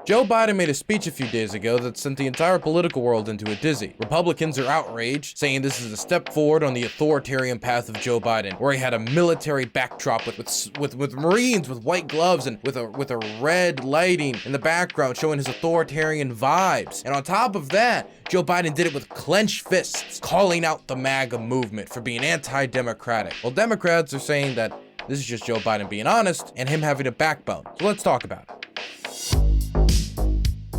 Joe Biden made a speech a few days ago that sent the entire political world into a dizzy. Republicans are outraged, saying this is a step forward on the authoritarian path of Joe Biden, where he had a military backdrop with Marines with white gloves and with a red lighting in the background showing his authoritarian vibes. And on top of that, Joe Biden did it with clenched fists, calling out the MAGA movement for being anti-democratic. Well, Democrats are saying that this is just Joe Biden being honest and him having a backbone. So let's talk about it.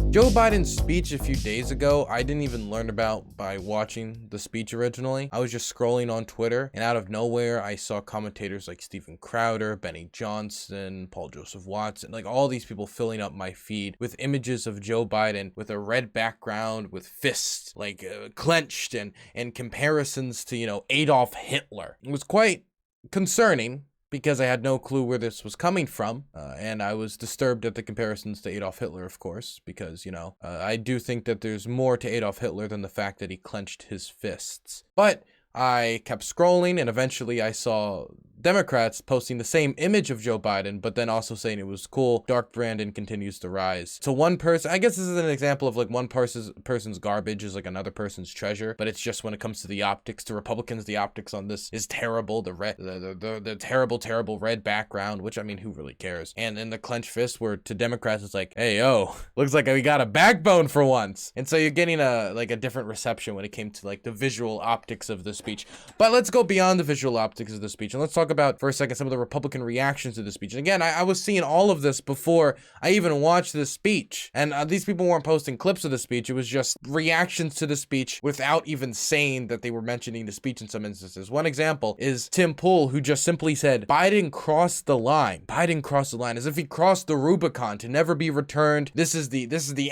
Joe Biden's speech a few days ago, I didn't even learn about by watching the speech originally. I was just scrolling on Twitter, and out of nowhere, I saw commentators like Steven Crowder, Benny Johnson, Paul Joseph Watson, like all these people filling up my feed with images of Joe Biden with a red background with fists like clenched and comparisons to, Adolf Hitler. It was quite concerning, because I had no clue where this was coming from, and I was disturbed at the comparisons to Adolf Hitler, of course, because, I do think that there's more to Adolf Hitler than the fact that he clenched his fists. But I kept scrolling, and eventually I saw Democrats posting the same image of Joe Biden, but then also saying it was cool. Dark Brandon continues to rise. So one person, I guess this is an example of like one person's garbage is like another person's treasure, but it's just when it comes to the optics, to Republicans, the optics on this is terrible. The terrible red background, which I mean, who really cares? And then the clenched fist where to Democrats, it's like, hey, yo, looks like we got a backbone for once. And so you're getting a different reception when it came to like the visual optics of the speech. But let's go beyond the visual optics of the speech and let's talk about for a second some of the Republican reactions to the speech. And again, I was seeing all of this before I even watched the speech, and these people weren't posting clips of the speech. It was just reactions to the speech without even saying that they were mentioning the speech in some instances. One example is Tim Pool, who just simply said Biden crossed the line. Biden crossed the line, as if he crossed the Rubicon to never be returned. This is the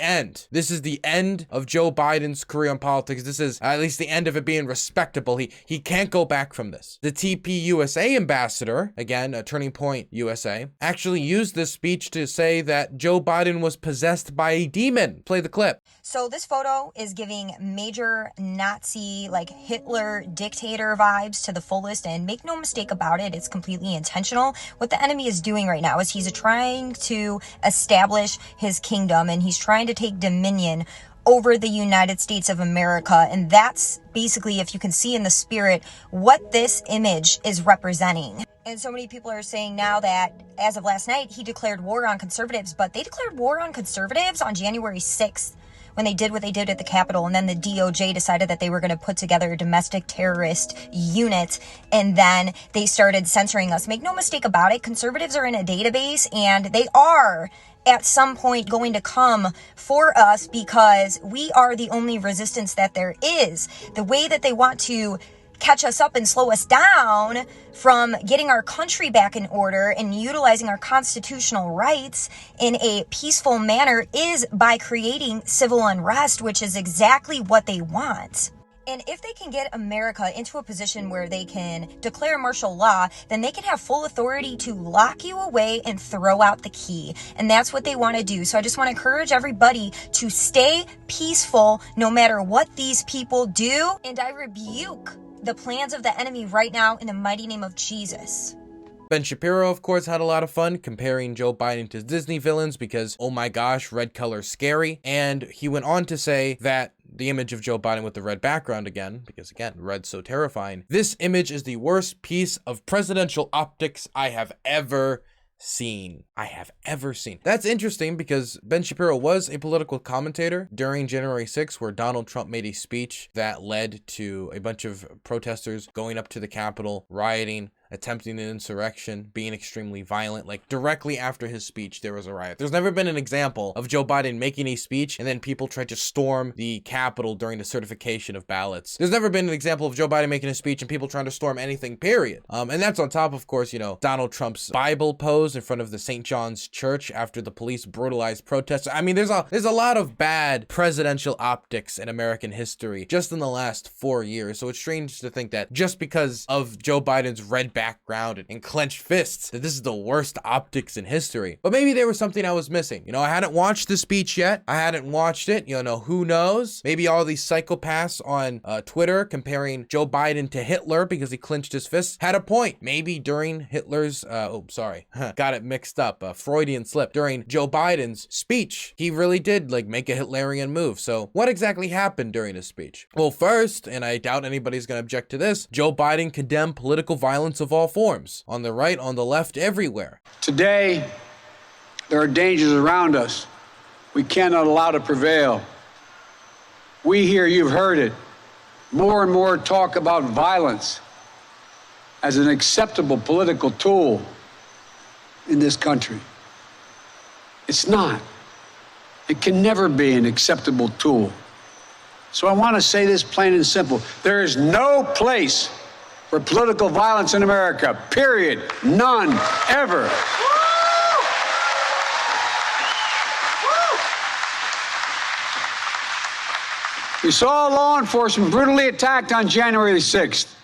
end. This is the end of Joe Biden's career in politics. This is at least the end of it being respectable. He can't go back from this. The TPUSA ambassador, again, a Turning Point USA, actually used this speech to say that Joe Biden was possessed by a demon. Play the clip. So this photo is giving major Nazi, like Hitler dictator vibes to the fullest, and make no mistake about it, it's completely intentional. What the enemy is doing right now is he's trying to establish his kingdom, and he's trying to take dominion over the United States of America. And that's basically, if you can see in the spirit, what this image is representing. And so many people are saying now that as of last night, he declared war on conservatives, but they declared war on conservatives on January 6th. When they did what they did at the Capitol, and then the DOJ decided that they were going to put together a domestic terrorist unit, and then they started censoring us. Make no mistake about it, conservatives are in a database, and they are at some point going to come for us because we are the only resistance that there is. The way that they want to catch us up and slow us down from getting our country back in order and utilizing our constitutional rights in a peaceful manner is by creating civil unrest, which is exactly what they want. And if they can get America into a position where they can declare martial law, then they can have full authority to lock you away and throw out the key. And that's what they want to do. So I just want to encourage everybody to stay peaceful no matter what these people do. And I rebuke the plans of the enemy right now in the mighty name of Jesus. Ben Shapiro, of course, had a lot of fun comparing Joe Biden to Disney villains because, oh my gosh, red color's scary. And he went on to say that the image of Joe Biden with the red background again, because again, red's so terrifying. This image is the worst piece of presidential optics I have ever seen. That's interesting because Ben Shapiro was a political commentator during January 6th, where Donald Trump made a speech that led to a bunch of protesters going up to the Capitol, rioting, attempting an insurrection, being extremely violent. Like directly after his speech, there was a riot. There's never been an example of Joe Biden making a speech and then people tried to storm the Capitol during the certification of ballots. There's never been an example of Joe Biden making a speech and people trying to storm anything, period. And that's on top, of course, Donald Trump's Bible pose in front of the St. John's Church after the police brutalized protesters. I mean, there's a lot of bad presidential optics in American history just in the last 4 years. So it's strange to think that just because of Joe Biden's red background and clenched fists, that this is the worst optics in history. But maybe there was something I was missing. I hadn't watched the speech yet. I hadn't watched it. Who knows? Maybe all these psychopaths on Twitter comparing Joe Biden to Hitler because he clenched his fists had a point. Maybe during Hitler's, got it mixed up, Freudian slip. During Joe Biden's speech, he really did make a Hitlerian move. So what exactly happened during his speech? Well, first, and I doubt anybody's going to object to this, Joe Biden condemned political violence of all forms, on the right, on the left, everywhere. Today, there are dangers around us we cannot allow to prevail. We here, you've heard it, more and more talk about violence as an acceptable political tool in this country. It's not. It can never be an acceptable tool. So I want to say this plain and simple. There is no place for political violence in America, period. None, ever. We saw law enforcement brutally attacked on January 6th.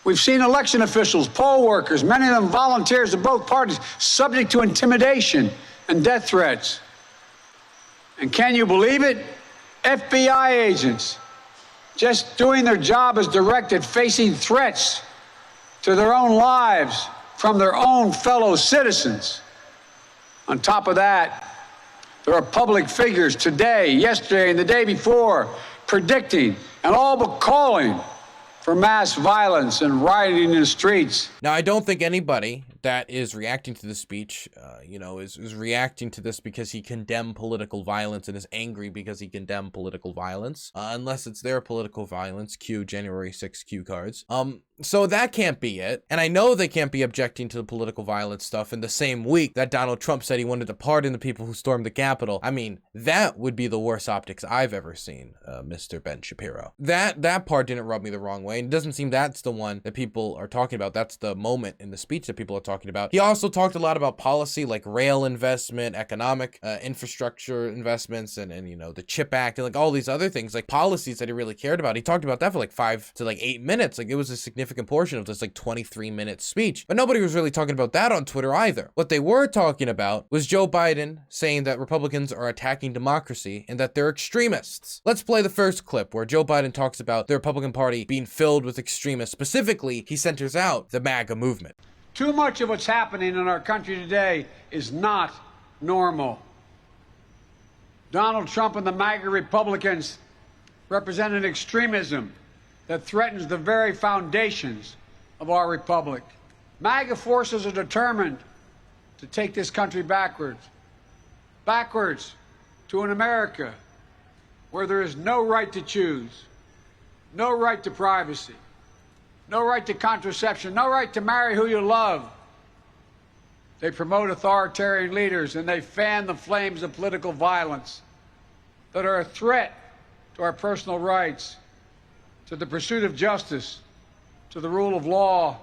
We've seen election officials, poll workers, many of them volunteers of both parties, subject to intimidation and death threats. And can you believe it? FBI agents, just doing their job as directed, facing threats to their own lives from their own fellow citizens. On top of that, there are public figures today, yesterday, and the day before predicting and all but calling for mass violence and rioting in the streets. Now, I don't think anybody that is reacting to the speech, is reacting to this because he condemned political violence and is angry because he condemned political violence, unless it's their political violence, cue January 6th cue cards. So that can't be it. And I know they can't be objecting to the political violence stuff in the same week that Donald Trump said he wanted to pardon the people who stormed the Capitol. I mean, that would be the worst optics I've ever seen, Mr. Ben Shapiro. That part didn't rub me the wrong way. And it doesn't seem that's the one that people are talking about. That's the moment in the speech that people are talking about. He also talked a lot about policy, like rail investment, economic infrastructure investments, and the CHIP Act, and all these other things, like policies that he really cared about. He talked about that for 5 to 8 minutes. It was a significant portion of this 23-minute speech. But nobody was really talking about that on Twitter either. What they were talking about was Joe Biden saying that Republicans are attacking democracy and that they're extremists. Let's play the first clip where Joe Biden talks about the Republican Party being filled with extremists. Specifically, he centers out the MAGA movement. Too much of what's happening in our country today is not normal. Donald Trump and the MAGA Republicans represent an extremism that threatens the very foundations of our republic. MAGA forces are determined to take this country backwards to an America where there is no right to choose, no right to privacy, no right to contraception, no right to marry who you love. They promote authoritarian leaders and they fan the flames of political violence that are a threat to our personal rights, to the pursuit of justice, to the rule of law,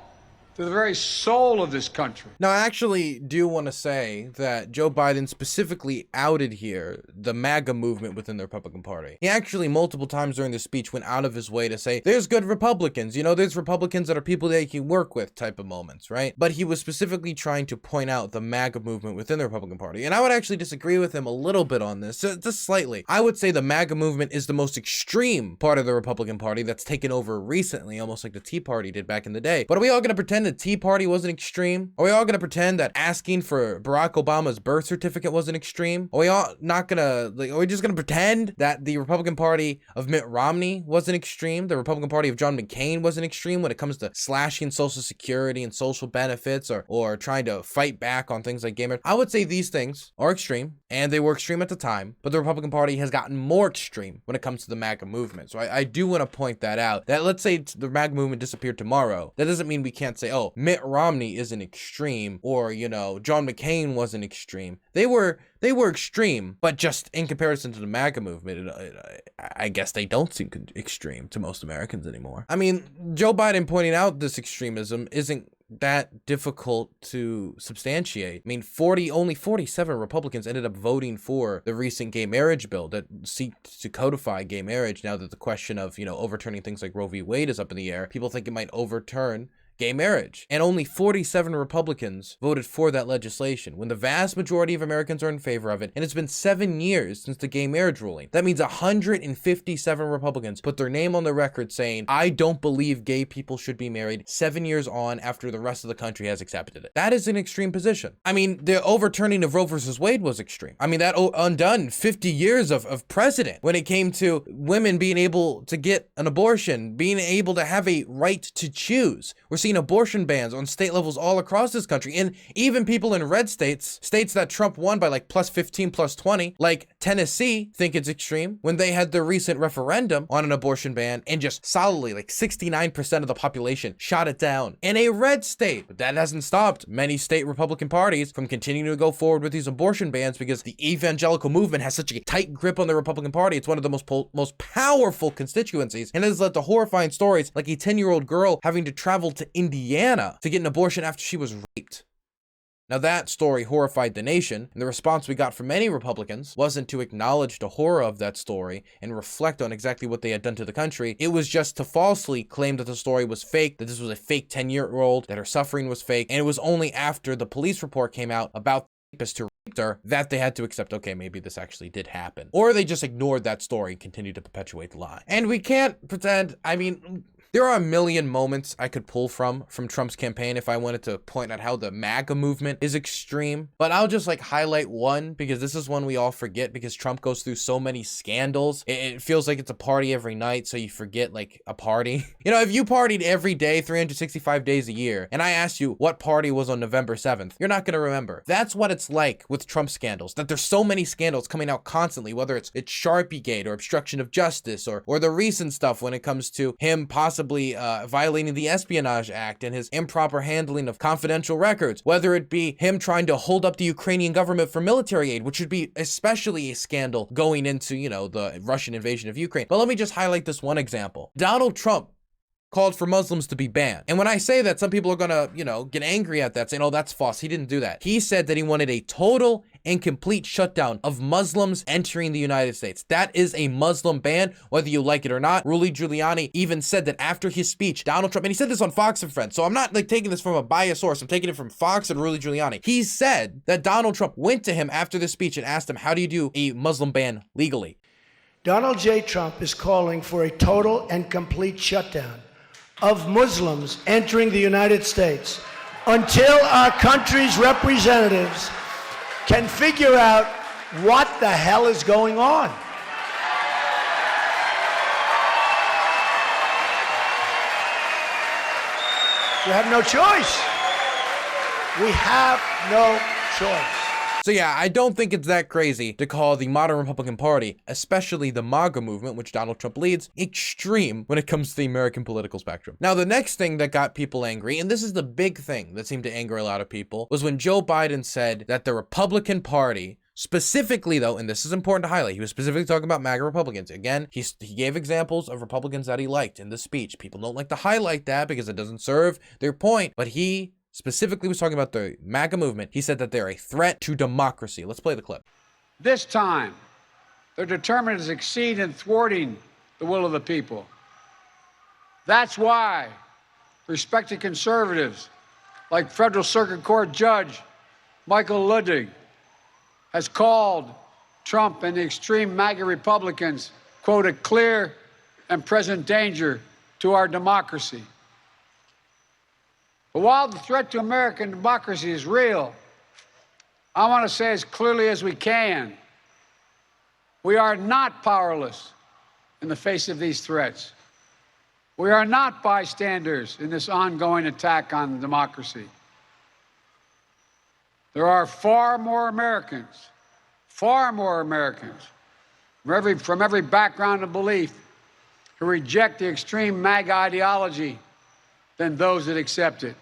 to the very soul of this country. Now, I actually do want to say that Joe Biden specifically outed here the MAGA movement within the Republican Party. He actually multiple times during the speech went out of his way to say, there's good Republicans, there's Republicans that are people that you can work with type of moments, right? But he was specifically trying to point out the MAGA movement within the Republican Party. And I would actually disagree with him a little bit on this, just slightly. I would say the MAGA movement is the most extreme part of the Republican Party that's taken over recently, almost like the Tea Party did back in the day. But are we all going to pretend the Tea Party wasn't extreme? Are we all going to pretend that asking for Barack Obama's birth certificate wasn't extreme? Are we all not going to, are we just going to pretend that the Republican Party of Mitt Romney wasn't extreme? The Republican Party of John McCain wasn't extreme when it comes to slashing Social Security and social benefits or trying to fight back on things like gay marriage? I would say these things are extreme, and they were extreme at the time, but the Republican Party has gotten more extreme when it comes to the MAGA movement. So I do want to point that out, that let's say the MAGA movement disappeared tomorrow. That doesn't mean we can't say, oh, Mitt Romney isn't extreme, or John McCain wasn't extreme. They were extreme, but just in comparison to the MAGA movement, I guess they don't seem extreme to most Americans anymore. I mean, Joe Biden pointing out this extremism isn't that difficult to substantiate. I mean, only 47 Republicans ended up voting for the recent gay marriage bill that seeks to codify gay marriage now that the question of, overturning things like Roe v. Wade is up in the air. People think it might overturn gay marriage. And only 47 Republicans voted for that legislation, when the vast majority of Americans are in favor of it. And it's been 7 years since the gay marriage ruling. That means 157 Republicans put their name on the record saying, I don't believe gay people should be married 7 years on after the rest of the country has accepted it. That is an extreme position. I mean, the overturning of Roe versus Wade was extreme. I mean, that undone 50 years of precedent when it came to women being able to get an abortion, being able to have a right to choose. We're seeing abortion bans on state levels all across this country. And even people in red states that Trump won by like plus 15, plus 20, like Tennessee, think it's extreme when they had their recent referendum on an abortion ban and just solidly like 69% of the population shot it down in a red state. But that hasn't stopped many state Republican parties from continuing to go forward with these abortion bans because the evangelical movement has such a tight grip on the Republican Party. It's one of the most powerful constituencies, and it has led to horrifying stories like a 10-year-old girl having to travel to Indiana to get an abortion after she was raped. Now that story horrified the nation, and the response we got from many Republicans wasn't to acknowledge the horror of that story and reflect on exactly what they had done to the country. It was just to falsely claim that the story was fake, that this was a fake 10-year-old, that her suffering was fake, and it was only after the police report came out about the rapist who raped her that they had to accept, okay, maybe this actually did happen. Or they just ignored that story and continued to perpetuate the lie. And we can't pretend, I mean, there are a million moments I could pull from Trump's campaign if I wanted to point out how the MAGA movement is extreme, but I'll just like highlight one because this is one we all forget because Trump goes through so many scandals. It feels like it's a party every night, so you forget like a party. You know, if you partied every day, 365 days a year, and I asked you what party was on November 7th, you're not gonna remember. That's what it's like with Trump scandals, that there's so many scandals coming out constantly, whether it's Sharpiegate or obstruction of justice or the recent stuff when it comes to him possibly violating the Espionage Act and his improper handling of confidential records, whether it be him trying to hold up the Ukrainian government for military aid, which would be especially a scandal going into, you know, the Russian invasion of Ukraine. But let me just highlight this one example. Donald Trump called for Muslims to be banned. And when I say that, some people are gonna, you know, get angry at that, saying, oh, that's false. He didn't do that. He said that he wanted a total and complete shutdown of Muslims entering the United States. That is a Muslim ban, whether you like it or not. Rudy Giuliani even said that after his speech, Donald Trump, and he said this on Fox and Friends, so I'm not like taking this from a biased source, I'm taking it from Fox and Rudy Giuliani. He said that Donald Trump went to him after the speech and asked him, how do you do a Muslim ban legally? Donald J. Trump is calling for a total and complete shutdown of Muslims entering the United States until our country's representatives can figure out what the hell is going on. We have no choice. We have no choice. So yeah, I don't think it's that crazy to call the modern Republican Party, especially the MAGA movement, which Donald Trump leads, extreme when it comes to the American political spectrum. Now, the next thing that got people angry, and this is the big thing that seemed to anger a lot of people, was when Joe Biden said that the Republican Party, specifically though, and this is important to highlight, he was specifically talking about MAGA Republicans. Again, he gave examples of Republicans that he liked in the speech. People don't like to highlight that because it doesn't serve their point, but he specifically was talking about the MAGA movement. He said that they're a threat to democracy. Let's play the clip. This time, they're determined to succeed in thwarting the will of the people. That's why respected conservatives like Federal Circuit Court Judge Michael Luttig has called Trump and the extreme MAGA Republicans, quote, a clear and present danger to our democracy. But while the threat to American democracy is real, I want to say as clearly as we can, we are not powerless in the face of these threats. We are not bystanders in this ongoing attack on democracy. There are far more Americans from every background and belief who reject the extreme MAGA ideology than those that accept it.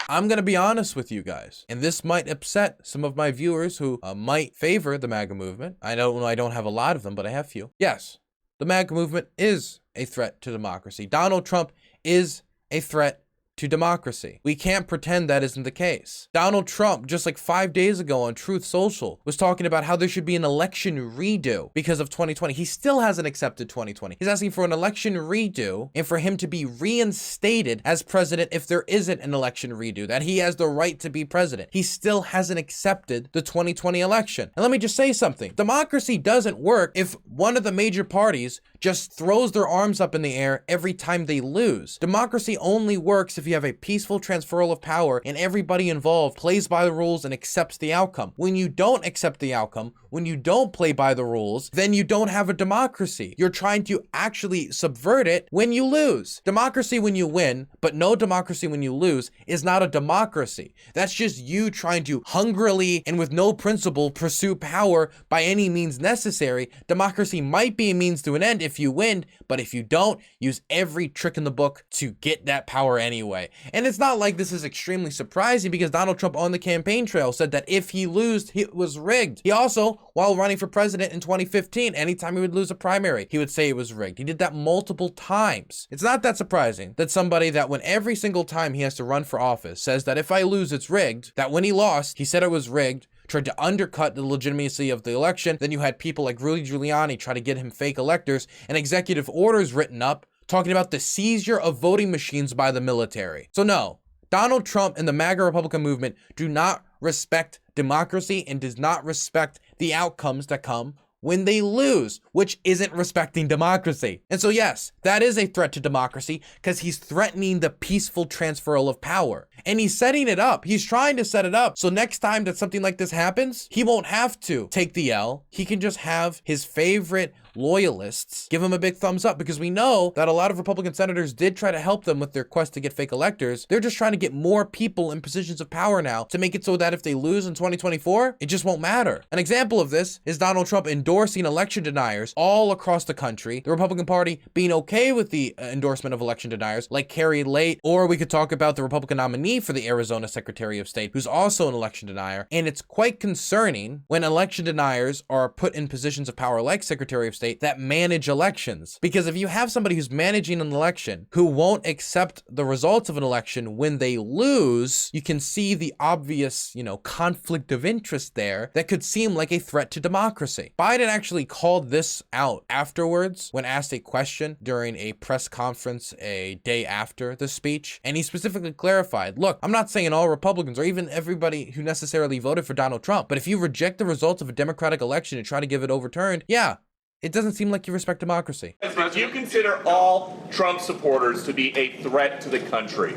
I'm going to be honest with you guys, and this might upset some of my viewers who might favor the MAGA movement. I don't have a lot of them, but I have few. Yes, the MAGA movement is a threat to democracy. Donald Trump is a threat to democracy. We can't pretend that isn't the case. Donald Trump, just like 5 days ago on Truth Social, was talking about how there should be an election redo because of 2020. He still hasn't accepted 2020. He's asking for an election redo and for him to be reinstated as president if there isn't an election redo, that he has the right to be president. He still hasn't accepted the 2020 election. And let me just say something. Democracy doesn't work if one of the major parties just throws their arms up in the air every time they lose. Democracy only works if you have a peaceful transferal of power and everybody involved plays by the rules and accepts the outcome. When you don't accept the outcome, when you don't play by the rules, then you don't have a democracy. You're trying to actually subvert it when you lose. Democracy when you win, but no democracy when you lose is not a democracy. That's just you trying to hungrily and with no principle pursue power by any means necessary. Democracy might be a means to an end if you win, but if you don't, use every trick in the book to get that power anyway. And it's not like this is extremely surprising because Donald Trump on the campaign trail said that if he lose, it was rigged. He also, while running for president in 2015, anytime he would lose a primary, he would say it was rigged. He did that multiple times. It's not that surprising that somebody that when every single time he has to run for office says that if I lose, it's rigged, that when he lost, he said it was rigged, tried to undercut the legitimacy of the election. Then you had people like Rudy Giuliani try to get him fake electors and executive orders written up talking about the seizure of voting machines by the military. So no, Donald Trump and the MAGA Republican movement do not respect democracy and does not respect the outcomes that come when they lose, which isn't respecting democracy. And so yes, that is a threat to democracy because he's threatening the peaceful transferal of power. And he's setting it up. He's trying to set it up. So next time that something like this happens, he won't have to take the L. He can just have his favorite loyalists give him a big thumbs up, because we know that a lot of Republican senators did try to help them with their quest to get fake electors. They're just trying to get more people in positions of power now to make it so that if they lose in 2024, it just won't matter. An example of this is Donald Trump endorsing election deniers all across the country. The Republican Party being okay with the endorsement of election deniers like Carrie Lake, or we could talk about the Republican nominee for the Arizona Secretary of State, who's also an election denier. And it's quite concerning when election deniers are put in positions of power like Secretary of State that manage elections. Because if you have somebody who's managing an election who won't accept the results of an election when they lose, you can see the obvious, conflict of interest there that could seem like a threat to democracy. Biden actually called this out afterwards when asked a question during a press conference a day after the speech. And he specifically clarified, look, I'm not saying all Republicans or even everybody who necessarily voted for Donald Trump, but if you reject the results of a Democratic election and try to give it overturned, yeah, it doesn't seem like you respect democracy. Do you consider all Trump supporters to be a threat to the country?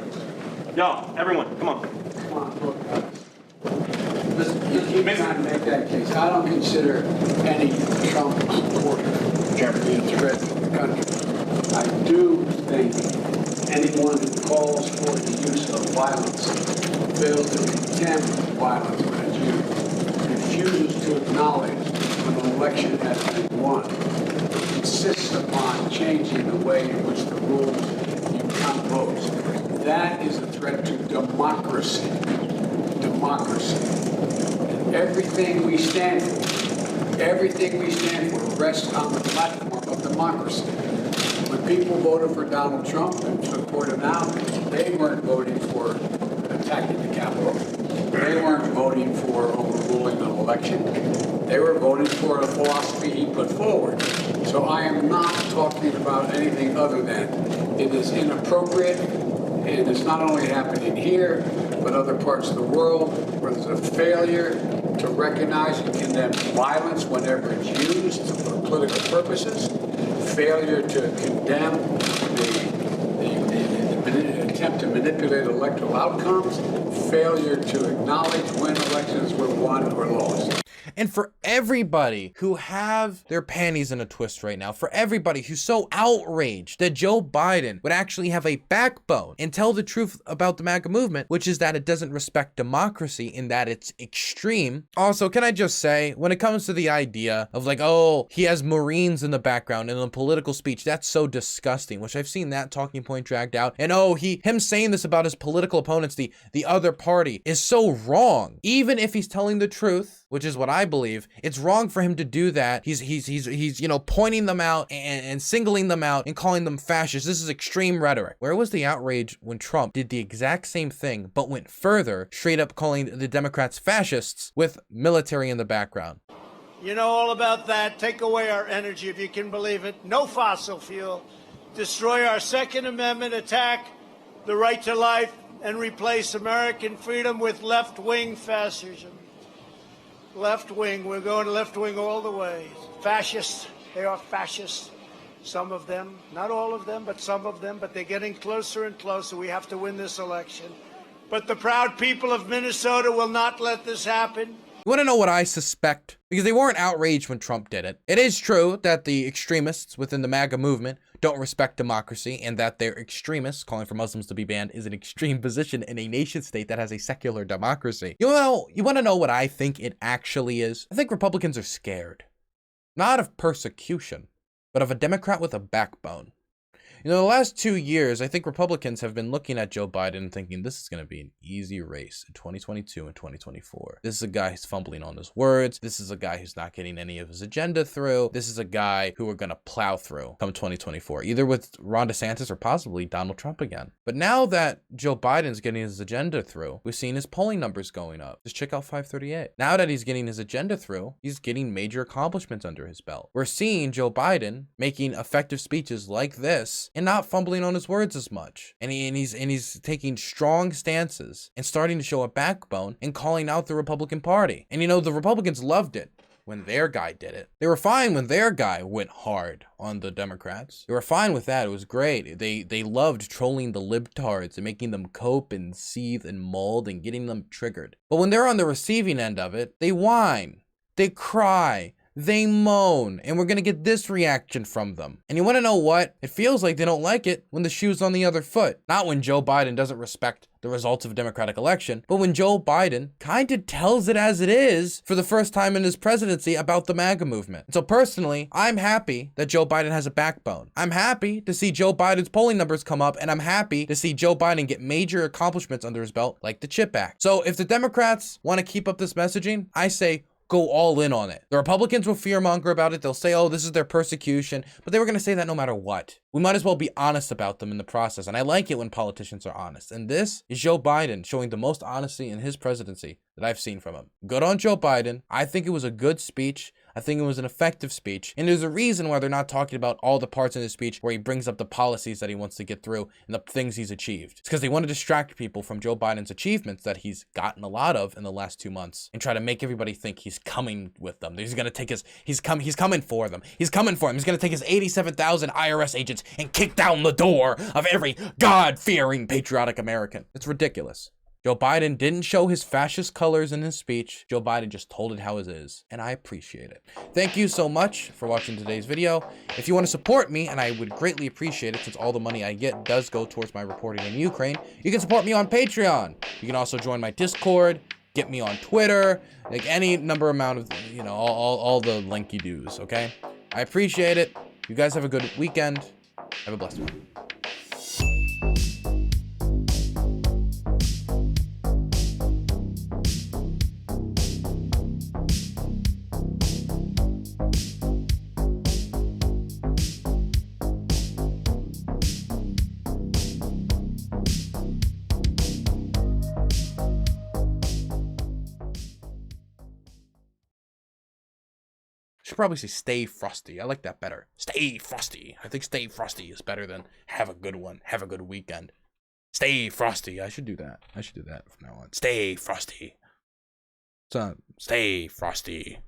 No, everyone, come on. Come on, look. You keep trying to make that case. I don't consider any Trump supporter to be a threat to the country. I do think anyone who calls for the use of violence fails to condemn violence when it's used, refuses to acknowledge when an election has been won, insists upon changing the way in which the rules you count votes. That is a threat to democracy. Democracy. And everything we stand for rests on the platform of democracy. When people voted for Donald Trump and support him now, they weren't voting for attacking the Capitol. They weren't voting for overruling an election. They were voting for a philosophy he put forward. So I am not talking about anything other than it is inappropriate, and it's not only happening here, but other parts of the world where there's a failure to recognize and condemn violence whenever it's used for political purposes, failure to condemn the attempt to manipulate electoral outcomes, failure to acknowledge when elections were won or lost. And for everybody who have their panties in a twist right now, for everybody who's so outraged that Joe Biden would actually have a backbone and tell the truth about the MAGA movement, which is that it doesn't respect democracy in that it's extreme. Also, can I just say, when it comes to the idea of like, oh, he has Marines in the background in a political speech, that's so disgusting, which I've seen that talking point dragged out. And oh, him saying this about his political opponents, the other party, is so wrong. Even if he's telling the truth, which is what I believe, it's wrong for him to do that. He's you know, pointing them out and singling them out and calling them fascists. This is extreme rhetoric. Where was the outrage when Trump did the exact same thing, but went further, straight up calling the Democrats fascists with military in the background? You know all about that. Take away our energy, if you can believe it. No fossil fuel. Destroy our Second Amendment, attack the right to life, and replace American freedom with left-wing fascism. Left-wing, we're going left-wing all the way. Fascists, they are fascists. Some of them, not all of them, but some of them, but they're getting closer and closer. We have to win this election. But the proud people of Minnesota will not let this happen. You want to know what I suspect? Because they weren't outraged when Trump did it. It is true that the extremists within the MAGA movement don't respect democracy, and that they're extremists, calling for Muslims to be banned, is an extreme position in a nation state that has a secular democracy. You want to know what I think it actually is? I think Republicans are scared. Not of persecution, but of a Democrat with a backbone. You know, the last 2 years, I think Republicans have been looking at Joe Biden and thinking this is going to be an easy race in 2022 and 2024. This is a guy who's fumbling on his words. This is a guy who's not getting any of his agenda through. This is a guy who we're going to plow through come 2024, either with Ron DeSantis or possibly Donald Trump again. But now that Joe Biden's getting his agenda through, we've seen his polling numbers going up. Just check out 538. Now that he's getting his agenda through, he's getting major accomplishments under his belt. We're seeing Joe Biden making effective speeches like this and not fumbling on his words as much. And he's taking strong stances and starting to show a backbone and calling out the Republican Party. And you know, the Republicans loved it when their guy did it. They were fine when their guy went hard on the Democrats. They were fine with that. It was great. They loved trolling the libtards and making them cope and seethe and mold and getting them triggered. But when they're on the receiving end of it, they whine, they cry, they moan, and we're going to get this reaction from them. And you want to know what? It feels like they don't like it when the shoe's on the other foot. Not when Joe Biden doesn't respect the results of a Democratic election, but when Joe Biden kind of tells it as it is for the first time in his presidency about the MAGA movement. And so personally, I'm happy that Joe Biden has a backbone. I'm happy to see Joe Biden's polling numbers come up, and I'm happy to see Joe Biden get major accomplishments under his belt, like the CHIP Act. So if the Democrats want to keep up this messaging, I say, go all in on it. The Republicans will fearmonger about it. They'll say, oh, this is their persecution, but they were going to say that no matter what. We might as well be honest about them in the process. And I like it when politicians are honest. And this is Joe Biden showing the most honesty in his presidency that I've seen from him. Good on Joe Biden. I think it was a good speech. I think it was an effective speech. And there's a reason why they're not talking about all the parts in his speech where he brings up the policies that he wants to get through and the things he's achieved. It's because they want to distract people from Joe Biden's achievements that he's gotten a lot of in the last 2 months and try to make everybody think he's coming with them. He's going to take he's coming for them. He's coming for him. He's going to take his 87,000 IRS agents and kick down the door of every God-fearing patriotic American. It's ridiculous. Joe Biden didn't show his fascist colors in his speech. Joe Biden just told it how it is, and I appreciate it. Thank you so much for watching today's video. If you want to support me, and I would greatly appreciate it since all the money I get does go towards my reporting in Ukraine, you can support me on Patreon. You can also join my Discord, get me on Twitter, like any number amount of, you know, all the linky doos, okay? I appreciate it. You guys have a good weekend. Have a blessed one. Should probably say stay frosty. I like that better. Stay frosty. I think stay frosty is better than have a good one. Have a good weekend. Stay frosty. I should do that. I should do that from now on. Stay frosty. Stay frosty.